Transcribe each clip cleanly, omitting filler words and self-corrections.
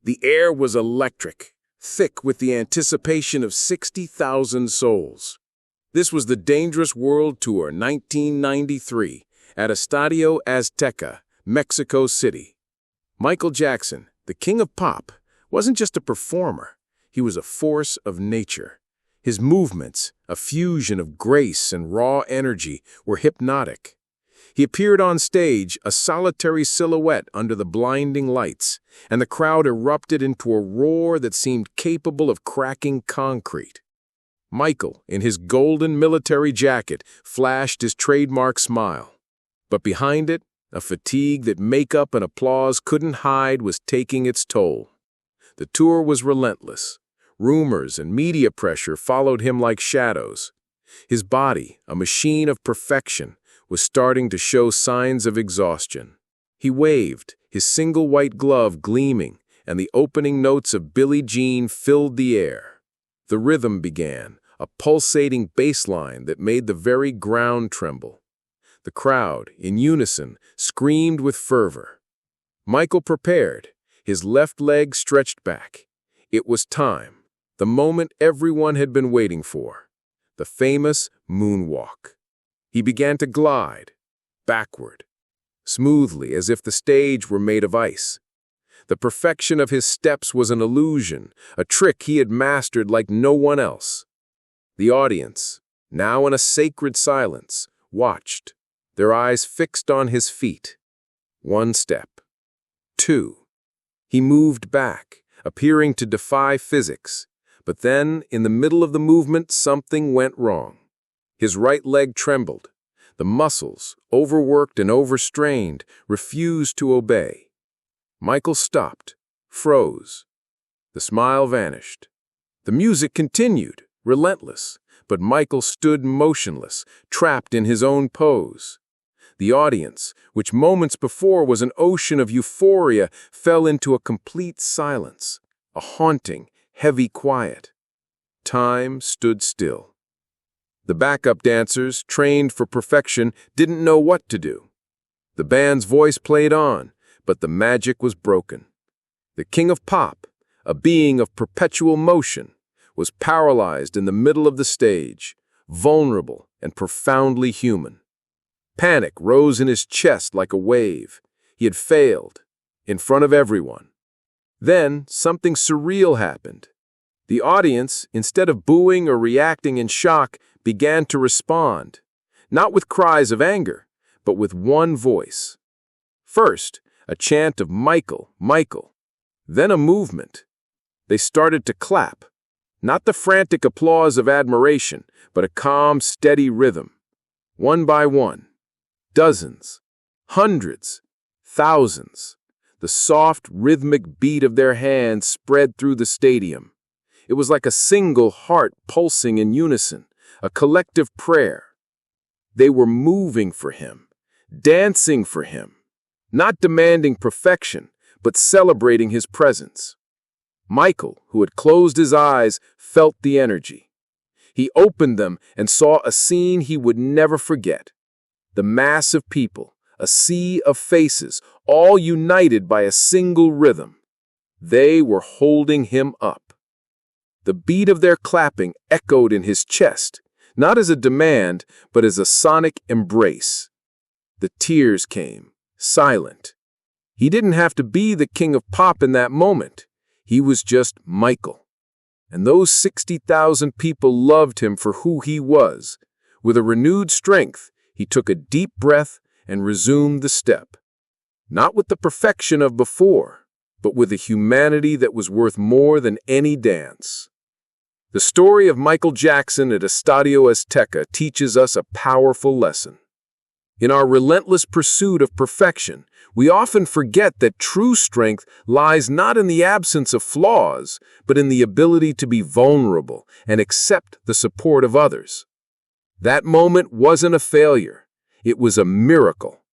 The air was electric, thick with the anticipation of 60,000 souls. This was the Dangerous World Tour 1993 at Estadio Azteca, Mexico City. Michael Jackson, the king of pop, wasn't just a performer. He was a force of nature. His movements, a fusion of grace and raw energy, were hypnotic. He appeared on stage, a solitary silhouette under the blinding lights, and the crowd erupted into a roar that seemed capable of cracking concrete. Michael, in his golden military jacket, flashed his trademark smile. But behind it, a fatigue that makeup and applause couldn't hide was taking its toll. The tour was relentless. Rumors and media pressure followed him like shadows. His body, a machine of perfection, was starting to show signs of exhaustion. He waved, his single white glove gleaming, and the opening notes of Billie Jean filled the air. The rhythm began, a pulsating bass line that made the very ground tremble. The crowd, in unison, screamed with fervor. Michael prepared, his left leg stretched back. It was time, the moment everyone had been waiting for, the famous moonwalk. He began to glide, backward, smoothly as if the stage were made of ice. The perfection of his steps was an illusion, a trick he had mastered like no one else. The audience, now in a sacred silence, watched, their eyes fixed on his feet. 1 step. 2. He moved back, appearing to defy physics. But then, in the middle of the movement, something went wrong. His right leg trembled. The muscles, overworked and overstrained, refused to obey. Michael stopped, froze. The smile vanished. The music continued, relentless, but Michael stood motionless, trapped in his own pose. The audience, which moments before was an ocean of euphoria, fell into a complete silence, a haunting, heavy quiet. Time stood still. The backup dancers, trained for perfection, didn't know what to do. The band's voice played on, but the magic was broken. The king of pop, a being of perpetual motion, was paralyzed in the middle of the stage, vulnerable and profoundly human. Panic rose in his chest like a wave. He had failed, in front of everyone. Then something surreal happened. The audience, instead of booing or reacting in shock, began to respond, not with cries of anger, but with one voice. First, a chant of "Michael, Michael," then a movement. They started to clap, not the frantic applause of admiration, but a calm, steady rhythm. One by one, dozens, hundreds, thousands. The soft, rhythmic beat of their hands spread through the stadium. It was like a single heart pulsing in unison, a collective prayer. They were moving for him, dancing for him, not demanding perfection, but celebrating his presence. Michael, who had closed his eyes, felt the energy. He opened them and saw a scene he would never forget. The mass of people, a sea of faces, all united by a single rhythm. They were holding him up. The beat of their clapping echoed in his chest, not as a demand, but as a sonic embrace. The tears came, silent. He didn't have to be the king of pop in that moment. He was just Michael. And those 60,000 people loved him for who he was. With a renewed strength, he took a deep breath and resumed the step. Not with the perfection of before, but with a humanity that was worth more than any dance. The story of Michael Jackson at Estadio Azteca teaches us a powerful lesson. In our relentless pursuit of perfection, we often forget that true strength lies not in the absence of flaws, but in the ability to be vulnerable and accept the support of others. That moment wasn't a failure. It was a miracle.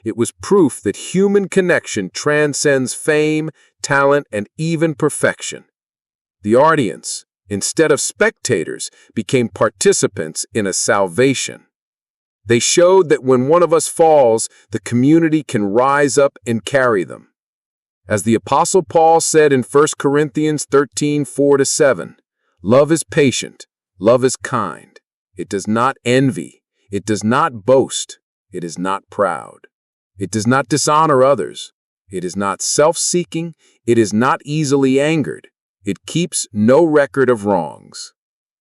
It was proof that human connection transcends fame, talent, and even perfection. The audience, instead of spectators, became participants in a salvation. They showed that when one of us falls, the community can rise up and carry them. As the Apostle Paul said in 1 Corinthians 13:4-7, love is patient, love is kind. It does not envy, it does not boast, it is not proud. It does not dishonor others, it is not self-seeking, it is not easily angered, it keeps no record of wrongs.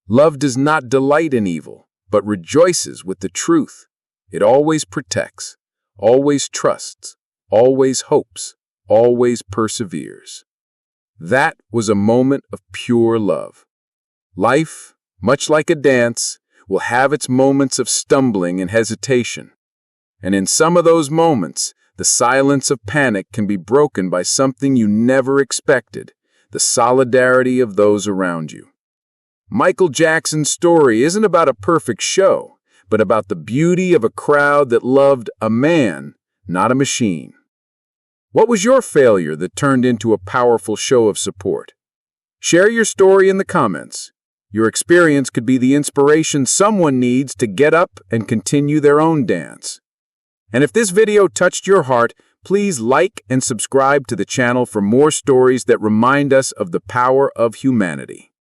Love does not delight in evil, but rejoices with the truth. It always protects, always trusts, always hopes, always perseveres. That was a moment of pure love. Life, much like a dance, will have its moments of stumbling and hesitation. And in some of those moments, the silence of panic can be broken by something you never expected, the solidarity of those around you. Michael Jackson's story isn't about a perfect show, but about the beauty of a crowd that loved a man, not a machine. What was your failure that turned into a powerful show of support? Share your story in the comments. Your experience could be the inspiration someone needs to get up and continue their own dance. And if this video touched your heart, please like and subscribe to the channel for more stories that remind us of the power of humanity.